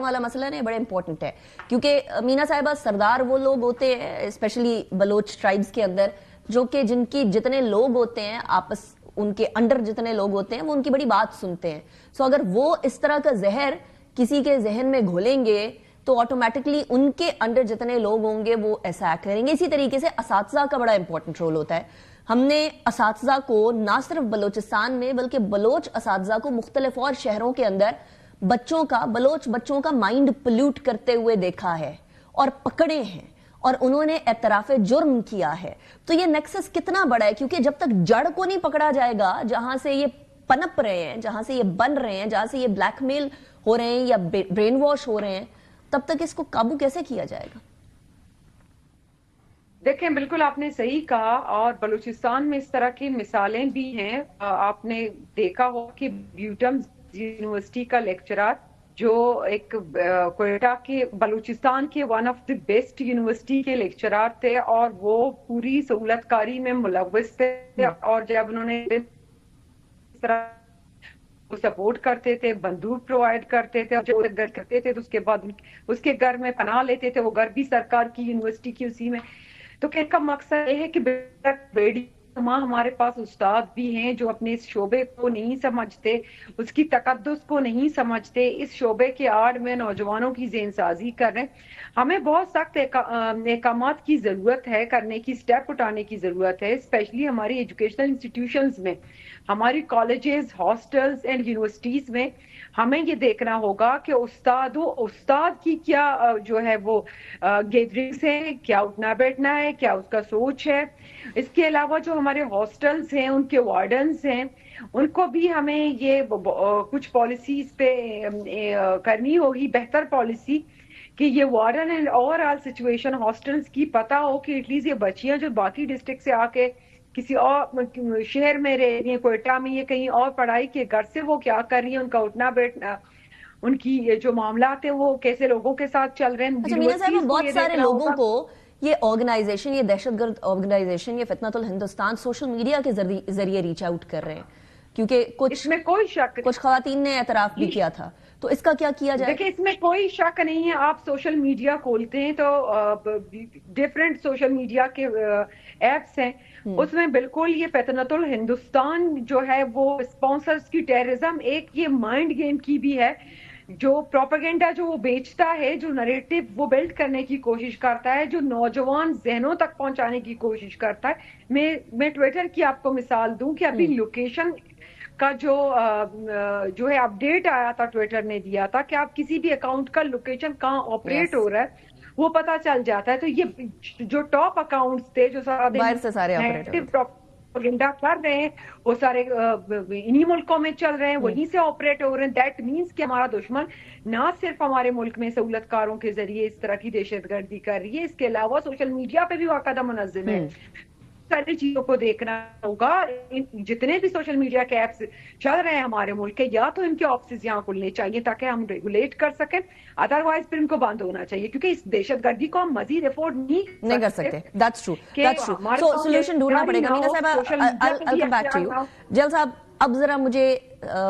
والا مسئلہ نہیں بڑے امپورٹنٹ ہے، کیونکہ مینا صاحبہ سردار وہ لوگ ہوتے ہیں اسپیشلی بلوچ ٹرائبز کے اندر جو کہ جن کی جتنے لوگ ہوتے ہیں آپس ان کے انڈر جتنے لوگ ہوتے ہیں وہ ان کی بڑی بات سنتے ہیں. سو اگر وہ اس طرح کا زہر کسی کے ذہن میں گھولیں گے تو آٹومیٹکلی ان کے انڈر جتنے لوگ ہوں گے وہ ایسا ایکٹ کریں گے. اسی طریقے سے اساتذہ کا بڑا امپورٹنٹ رول ہوتا ہے. ہم نے اساتذہ کو نہ صرف بلوچستان میں بلکہ بلوچ اساتذہ کو مختلف اور شہروں کے اندر بلوچ بچوں کا مائنڈ پلیوٹ کرتے ہوئے دیکھا ہے اور پکڑے ہیں اور انہوں نے اعتراف جرم کیا ہے. تو یہ نیکسس کتنا بڑا ہے، کیونکہ جب تک جڑ کو نہیں پکڑا جائے گا جہاں سے یہ پنپ رہے ہیں، جہاں سے یہ بن رہے ہیں، جہاں سے یہ بلیک میل ہو رہے ہیں یا برین واش ہو رہے ہیں، تب تک اس کو قابو کیسے کیا جائے گا؟ دیکھیں بالکل آپ نے صحیح کہا، اور بلوچستان میں اس طرح کی مثالیں بھی ہیں. آپ نے دیکھا ہو کہ بیوٹم یونیورسٹی کا لیکچرر جو ایک کوئٹہ کے بلوچستان کے one of the best university کے لیکچرر تھے اور وہ پوری سہولت کاری میں ملوث تھے، اور جب انہوں نے اس طرح سپورٹ کرتے تھے، بندوق پرووائڈ کرتے تھے، اور جو گھر کرتے تھے تو اس کے بعد اس کے گھر میں پناہ لیتے تھے، وہ گھر بھی سرکار کی یونیورسٹی کی اسی میں. تو کہ ان کا مقصد یہ ہے کہ بیڑی ہمارے پاس استاد بھی ہیں جو اپنے اس شعبے کو نہیں سمجھتے، اس کی تقدس کو نہیں سمجھتے، اس شعبے کے آڑ میں نوجوانوں کی ذہن سازی کر رہے ہیں. ہمیں بہت سخت احکامات کی ضرورت ہے، کرنے کی سٹیپ اٹھانے کی ضرورت ہے، اسپیشلی ہماری ایجوکیشنل انسٹیٹیوشنز میں، ہماری کالجز، ہاسٹلز اینڈ یونیورسٹیز میں. ہمیں یہ دیکھنا ہوگا کہ استاد کی کیا جو ہے وہ گیدرنگز ہیں، کیا اٹھنا بیٹھنا ہے، کیا اس کا سوچ ہے. اس کے علاوہ جو ہمارے ہاسٹلز ہیں، ان کے وارڈنز ہیں، ان کو بھی ہمیں یہ کچھ پالیسیز پہ کرنی ہوگی، بہتر پالیسی، کہ یہ warden and over all situation hostels کی پتہ ہو کہ ایٹ لیسٹ یہ بچیاں جو باقی ڈسٹرکٹ سے آ کے کسی اور شہر میں رہ رہی ہیں، کوئٹہ میں یہ کہیں اور پڑھائی کے گھر سے وہ کیا کر رہی ہیں، ان کا اٹھنا بیٹھنا، ان کی جو معاملات ہیں وہ کیسے لوگوں کے ساتھ چل رہے ہیں. اچھا مینا صاحب، بہت سارے لوگوں کو یہ آرگنائزیشن، یہ دہشت گرد آرگنائزیشن، یہ فتنۃ الہندوستان سوشل میڈیا کے ذریعے ریچ آؤٹ کر رہے ہیں، کیونکہ اس میں کوئی شک کچھ خواتین نے اعتراف بھی کیا تھا. تو اس کا کیا کیا جائے؟ دیکھیں اس میں کوئی شک نہیں ہے. آپ سوشل میڈیا کھولتے ہیں تو ڈیفرنٹ سوشل میڈیا کے ایپس ہیں، اس میں بالکل یہ فتنۃ الہندوستان جو ہے وہ اسپانسرز کی ٹیررزم ایک یہ مائنڈ گیم کی بھی ہے، جو پروپیگنڈا جو وہ بیچتا ہے، جو نریٹو وہ بلڈ کرنے کی کوشش کرتا ہے، جو نوجوان ذہنوں تک پہنچانے کی کوشش کرتا ہے. میں ٹویٹر کی آپ کو مثال دوں کہ ابھی لوکیشن کا جو ہے اپڈیٹ آیا تھا، ٹویٹر نے دیا تھا کہ آپ کسی بھی اکاؤنٹ کا لوکیشن کہاں آپریٹ ہو رہا ہے وہ پتا چل جاتا ہے. تو یہ جو ٹاپ اکاؤنٹس تھے جو سارا دن پروپیگنڈا کر رہے ہیں، وہ سارے انہی ملکوں میں چل رہے ہیں، وہیں سے آپریٹ ہو رہے ہیں. دیٹ مینس کہ ہمارا دشمن نہ صرف ہمارے ملک میں سہولت کاروں کے ذریعے اس طرح کی دہشت گردی کر رہی ہے، اس کے علاوہ سوشل میڈیا پہ بھی باقاعدہ منظم ہے. ساری چیزوں کو دیکھنا ہوگا. جتنے بھی سوشل میڈیا کے ایپس چل رہے ہیں ہمارے ملک کے، یا تو ان کے آفسز یہاں کھلنے چاہیے تاکہ ہم ریگولیٹ کر سکیں، ادروائز پھر ان کو بند ہونا چاہیے، کیونکہ اس دہشت گردی کو ہم مزید افورڈ نہیں کر سکتے. That's true. So solution ڈھونڈنا پڑے گا. مینا صاحبہ I'll come back to you. جل صاحب اب ذرا مجھے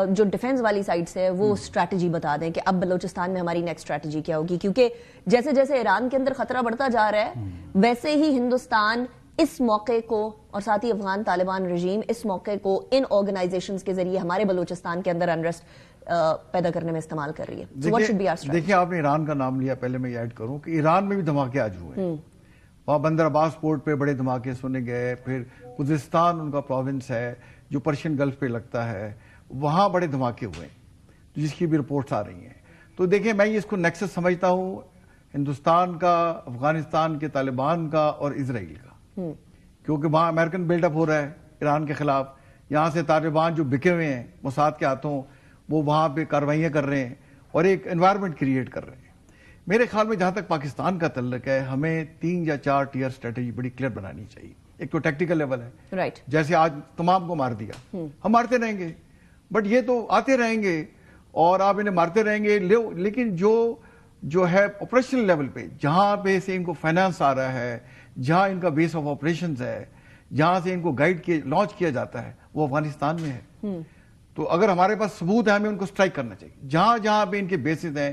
جو ڈیفنس والی سائڈ سے ہے وہ اسٹریٹجی بتا دیں کہ اب بلوچستان میں ہماری نیکسٹ اسٹریٹجی کیا ہوگی، کیونکہ جیسے جیسے ایران کے اندر خطرہ بڑھتا جا رہا ہے ویسے ہی ہندوستان اس موقع کو اور ساتھ ہی افغان طالبان رژیم اس موقع کو ان آرگنائزیشنز کے ذریعے ہمارے بلوچستان کے اندر انریسٹ پیدا کرنے میں استعمال کر رہی ہے. دیکھیں آپ نے ایران کا نام لیا، پہلے میں یہ ایڈ کروں کہ ایران میں بھی دھماکے آج ہوئے ہیں. وہاں بندر عباس پورٹ پہ بڑے دھماکے سنے گئے، پھر خوزستان ان کا پروونس ہے جو پرشین گلف پہ لگتا ہے، وہاں بڑے دھماکے ہوئے جس کی بھی رپورٹس آ رہی ہیں. تو دیکھیں میں اس کو نیکسس سمجھتا ہوں ہندوستان کا، افغانستان کے طالبان کا اور اسرائیل کا، کیونکہ وہاں امریکن بلڈ اپ ہو رہا ہے ایران کے خلاف. یہاں سے طالبان جو بکے ہوئے ہیں موساد کے ہاتھوں، وہ وہاں پہ کارروائیاں کر رہے ہیں اور ایک انوائرمنٹ کریٹ کر رہے ہیں. میرے خیال میں جہاں تک پاکستان کا تعلق ہے، ہمیں 3 یا 4 ٹیئر اسٹریٹجی بڑی کلیئر بنانی چاہیے. ایک تو ٹیکٹیکل لیول ہے، جیسے آج تمام کو مار دیا، ہم مارتے رہیں گے، بٹ یہ تو آتے رہیں گے اور آپ انہیں مارتے رہیں گے. لیکن جو ہے آپریشنل لیول پہ، جہاں پہ سے ان کو فائنانس آ رہا ہے، جہاں ان کا بیس آف آپریشنز ہے، جہاں سے ان کو گائیڈ لانچ کیا جاتا ہے، وہ افغانستان میں ہے. تو اگر ہمارے پاس ثبوت ہے ہمیں ان کو سٹرائک کرنا چاہیے. جہاں جہاں پہ ان کے بیسز ہیں